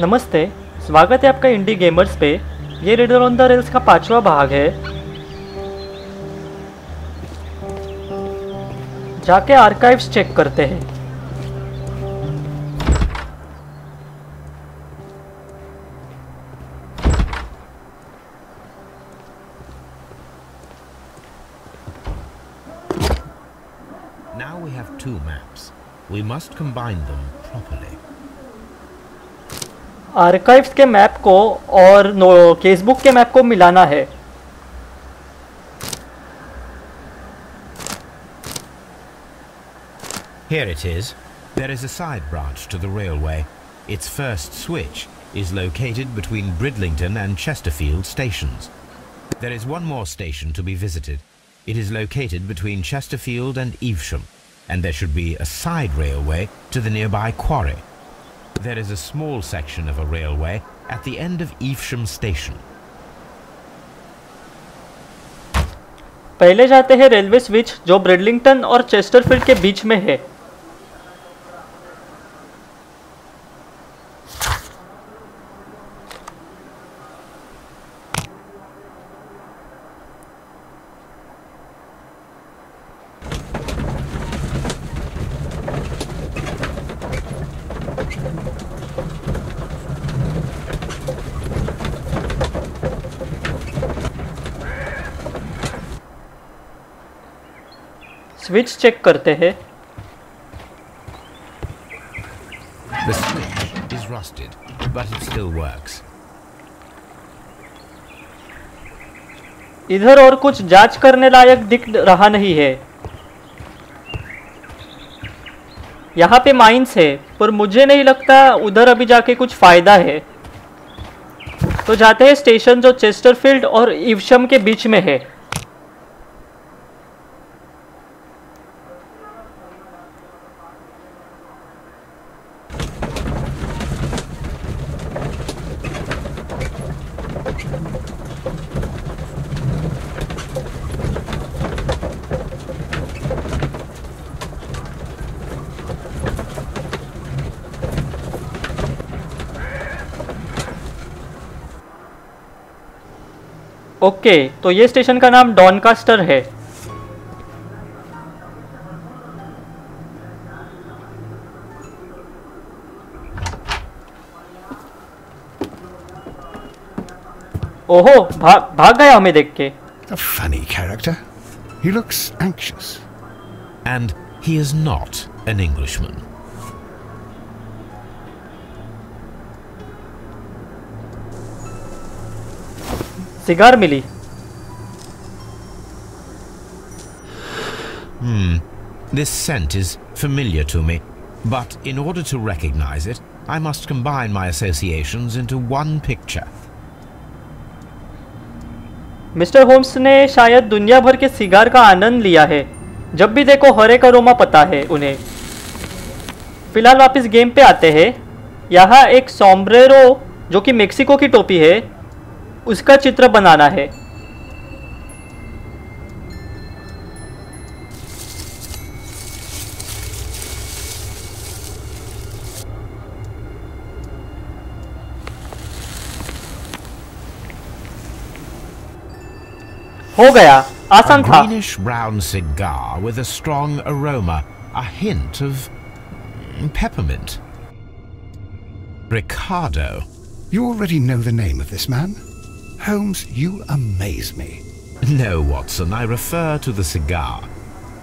नमस्ते, स्वागत है आपका इंडी गेमर्स पे। ये रिडल ऑन द रेल्स का 5वां भाग है। जाके आर्काइव्स चेक करते हैं। Now we have two maps. We must combine them properly. Archives के मैप को और केसबुक के मैप को मिलाना है। Here it is. There is a side branch to the railway. Its first switch is located between Bridlington and Chesterfield stations. There is one more station to be visited. It is located between Chesterfield and Evesham, and there should be a side railway to the nearby quarry. There is a small section of a railway at the end of Evesham station. पहले जाते हैं railway switch जो ब्रिडलिंगटन और Chesterfield के बीच में है। Switch check करते हैं। The switch is rusted, but it still works. इधर और कुछ जांच करने लायक दिख रहा नहीं है। यहाँ पे माइंस है, पर मुझे नहीं लगता उधर अभी जाके कुछ फायदा है। तो जाते हैं स्टेशन जो चेस्टरफील्ड और इवशम के बीच में है। ओके, तो ये स्टेशन का नाम डॉनकास्टर है। ओहो, भाग गया हमें देख के। A funny character. He looks anxious. And he is not an Englishman. Cigar मिली। This scent is familiar to me, but in order to recognize it, I must combine my associations into one picture. Mister Holmes ने शायद दुनिया भर के cigar का आनंद लिया है। जब भी देखो हरे का रोमा पता है उन्हें। फिलहाल वापस गेम पे आते हैं। यहाँ एक सोम्ब्रेरो जो कि मेक्सिको की टोपी है उसका चित्र बनाना है। हो गया, आसान था। A greenish brown cigar with a strong aroma, a hint of peppermint. Ricardo. You already know the name of this man? Holmes, you amaze me. No, Watson, I refer to the cigar.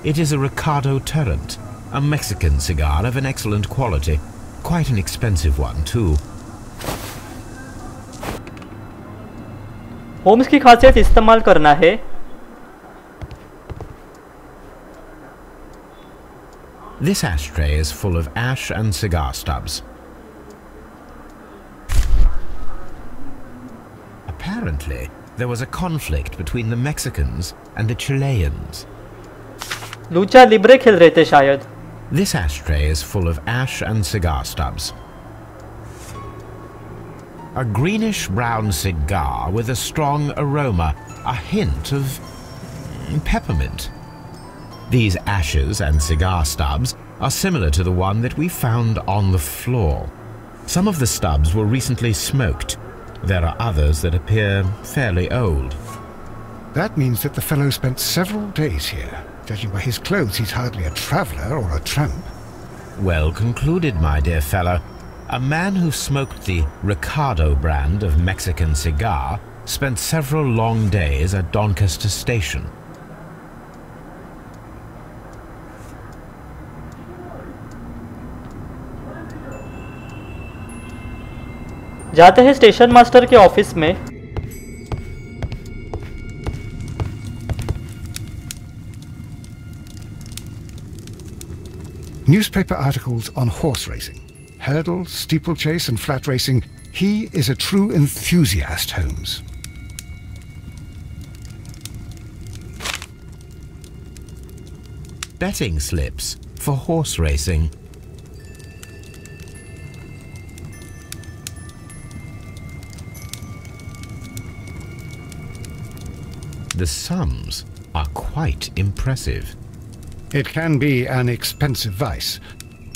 It is a Ricardo Turrent, a Mexican cigar of an excellent quality. Quite an expensive one, too. Holmes की खासियत इस्तेमाल करना है। This ashtray is full of ash and cigar stubs. Apparently, there was a conflict between the Mexicans and the Chileans. Lucha Libre खेल रहे थे शायद। This ashtray is full of ash and cigar stubs. A greenish brown cigar with a strong aroma, a hint of peppermint. These ashes and cigar stubs are similar to the one that we found on the floor. Some of the stubs were recently smoked. There are others that appear fairly old. That means that the fellow spent several days here. Judging by his clothes, he's hardly a traveller or a tramp. Well concluded, my dear fellow. A man who smoked the Ricardo brand of Mexican cigar spent several long days at Doncaster Station. जाते हैं station master के office में। Newspaper articles on horse racing. Hurdle, steeplechase and flat racing. He is a true enthusiast, Holmes. Betting slips for horse racing. The sums are quite impressive. It can be an expensive vice.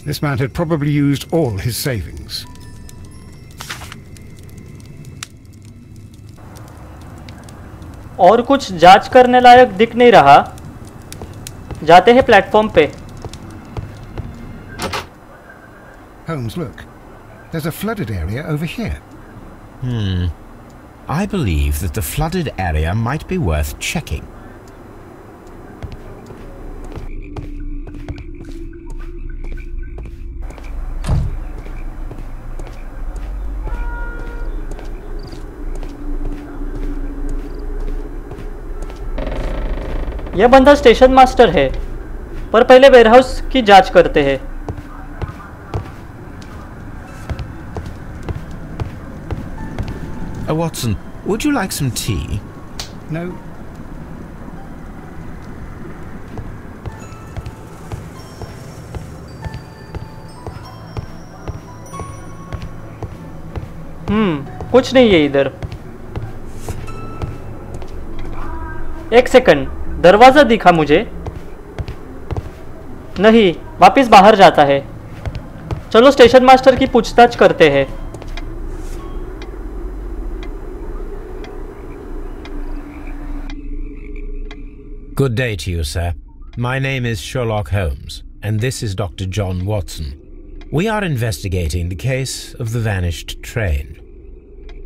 This man had probably used all his savings. और कुछ जांच करने लायक दिख नहीं रहा। जाते हैं platform पे। Holmes, look. There's a flooded area over here. I believe that the flooded area might be worth checking. यह बंदा स्टेशन मास्टर है, पर पहले वेयरहाउस की जांच करते हैं। Watson, would you like some tea? No. कुछ नहीं है इधर। एक सेकंड, दरवाजा दिखा मुझे। नहीं, वापस बाहर जाता है। चलो स्टेशन मास्टर की पूछताछ करते हैं। Good day to you, sir. My name is Sherlock Holmes, and this is Dr. John Watson. We are investigating the case of the vanished train.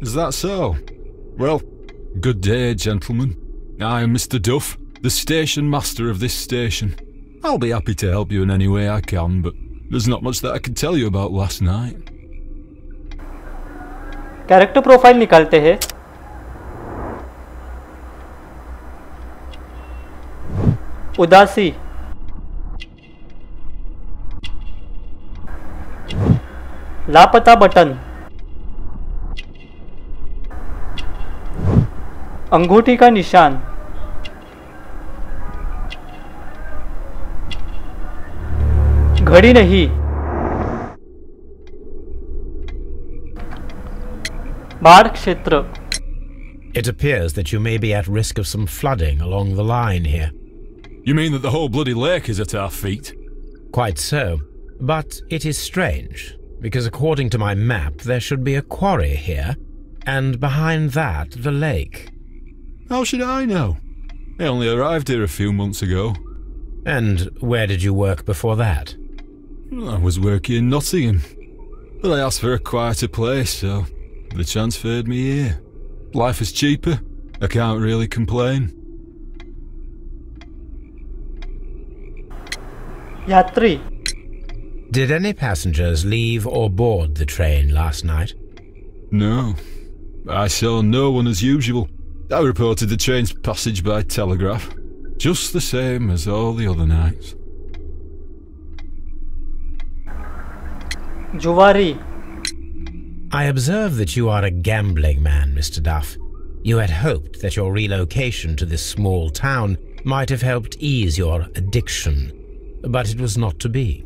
Is that so? Well, good day, gentlemen. I am Mr. Duff, the station master of this station. I'll be happy to help you in any way I can, but there's not much that I can tell you about last night. Character profile निकालते हैं। उदासी, लापता button, अंगूठी का निशान, घड़ी नहीं, बाढ़ क्षेत्र। It appears that you may be at risk of some flooding along the line here. You mean that the whole bloody lake is at our feet? Quite so. But it is strange, because according to my map there should be a quarry here, and behind that the lake. How should I know? I only arrived here a few months ago. And where did you work before that? I was working in Nottingham, but I asked for a quieter place, so they transferred me here. Life is cheaper. I can't really complain. यात्री, Did any passengers leave or board the train last night? No. I saw no one as usual. I reported the train's passage by telegraph, just the same as all the other nights. Zuari, I observe that you are a gambling man, Mr. Duff. You had hoped that your relocation to this small town might have helped ease your addiction, but it was not to be.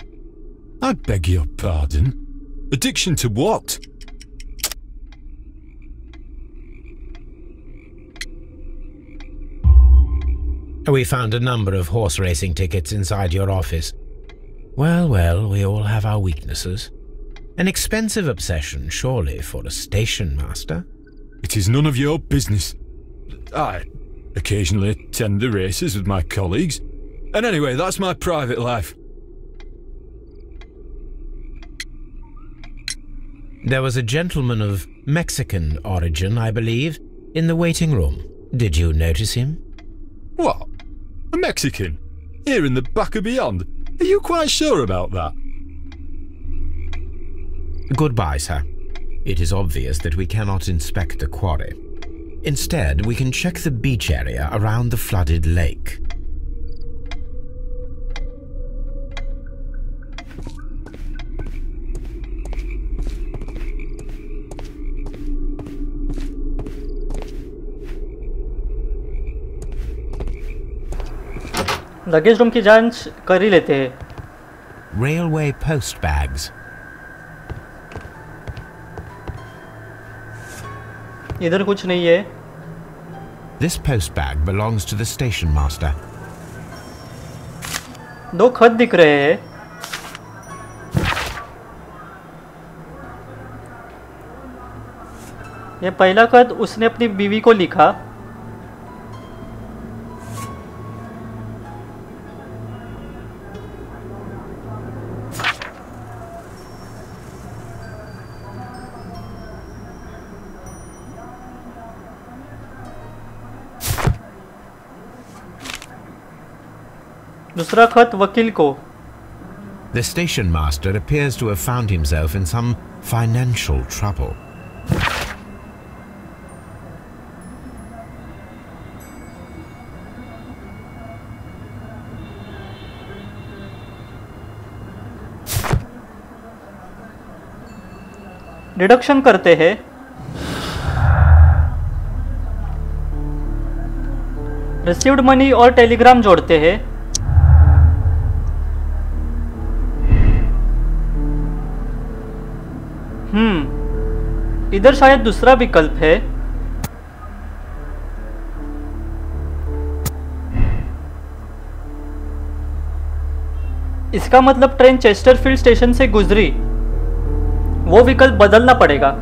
I beg your pardon? Addiction to what? We found a number of horse racing tickets inside your office. Well, we all have our weaknesses. An expensive obsession, surely, for a station master. It is none of your business. I occasionally attend the races with my colleagues. And anyway, that's my private life. There was a gentleman of Mexican origin, I believe, in the waiting room. Did you notice him? What? A Mexican? Here in the back of beyond? Are you quite sure about that? Goodbye, sir. It is obvious that we cannot inspect the quarry. Instead, we can check the beach area around the flooded lake. Luggage room की जांच कर ही लेते हैं। Railway post bags. इधर कुछ नहीं है। This post bag belongs to the station master. दो खत दिख रहे हैं। ये पहला खत उसने अपनी बीवी को लिखा। दूसरा खत वकील को। The station master appears to have found himself in some financial trouble. Deduction करते हैं। रिसीव्ड मनी और टेलीग्राम जोड़ते हैं। इधर शायद दूसरा विकल्प है। इसका मतलब ट्रेन चेस्टरफील्ड स्टेशन से गुजरी। वो विकल्प बदलना पड़ेगा।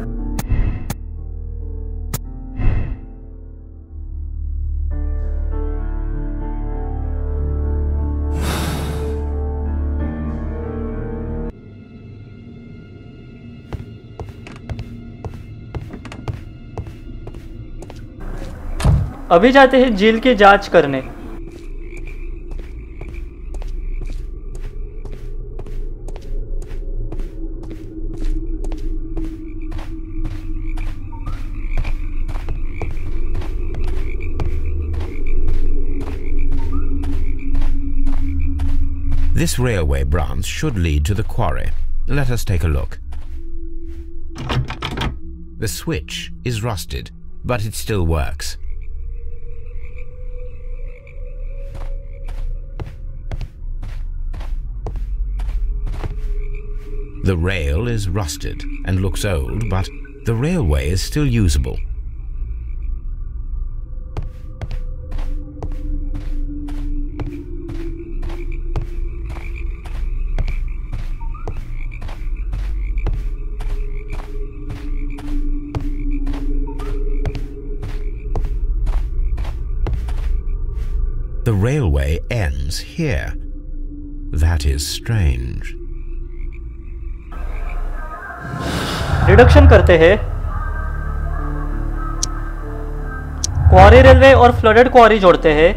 अभी जाते हैं झील की जांच करने। This railway branch should lead to the quarry. Let us take a look. The switch is rusted, but it still works. The rail is rusted and looks old, but the railway is still usable. The railway ends here. That is strange. Deduction करते हैं। क्वारी railway और flooded क्वारी जोड़ते हैं।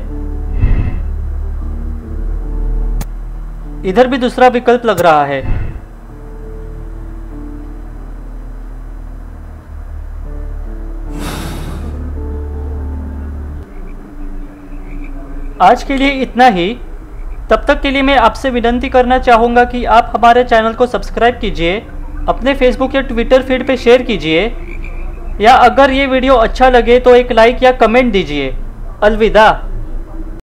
इधर भी दूसरा विकल्प लग रहा है। आज के लिए इतना ही। तब तक के लिए मैं आपसे विनती करना चाहूँगा कि आप हमारे चैनल को सब्सक्राइब कीजिए, अपने फेसबुक या ट्विटर फीड पे शेयर कीजिए, या अगर ये वीडियो अच्छा लगे तो एक लाइक या कमेंट दीजिए। अलविदा।